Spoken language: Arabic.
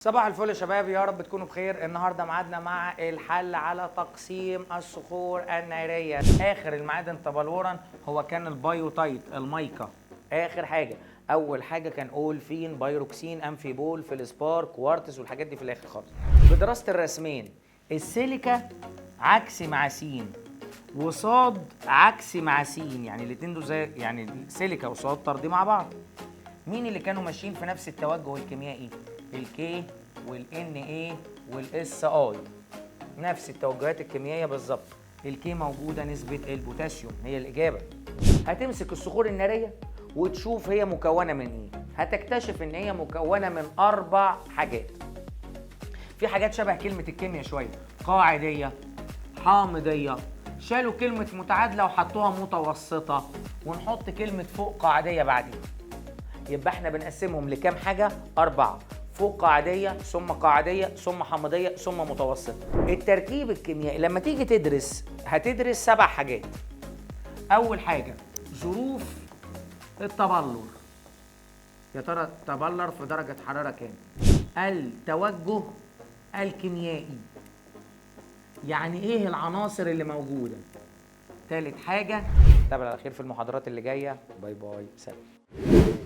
صباح الفل يا شباب، يا رب تكونوا بخير. النهارده ميعادنا مع الحل على تقسيم الصخور الناريه. اخر المعادن تبلورا هو كان البايوتايت المايكا. اخر حاجه، اول حاجه كان اولفين، بايروكسين، امفيبول، فيلسبار، كوارتز، والحاجات دي في الاخر خالص. بدراسه الرسمين، السيليكا عكسي مع سين، وصاد عكسي مع سين، يعني الاثنين دول زي يعني سيليكا وصاد طردي مع بعض. مين اللي كانوا ماشيين في نفس التوجه الكيميائي؟ الكي والان اي والاس اي، نفس التوجهات الكيميائيه بالظبط. الكي موجوده نسبه البوتاسيوم، هي الاجابه. هتمسك الصخور الناريه وتشوف هي مكونه من ايه. هتكتشف ان هي مكونه من 4 حاجات. في حاجات شبه كلمه الكيمياء شويه، قاعديه، حامضيه، شالوا كلمه متعادله وحطوها متوسطه، ونحط كلمه فوق قاعديه بعدين. يبقى احنا بنقسمهم لكام حاجه؟ 4، فوق قاعديه ثم قاعديه ثم حامضيه ثم متوسطه. التركيب الكيميائي لما تيجي تدرس هتدرس 7 حاجات. اول حاجه ظروف التبلور، يا ترى تبلر في درجه حراره كام. التوجه الكيميائي، يعني ايه العناصر اللي موجوده. ثالث حاجه، تابع على خير في المحاضرات اللي جايه. باي باي، سلام.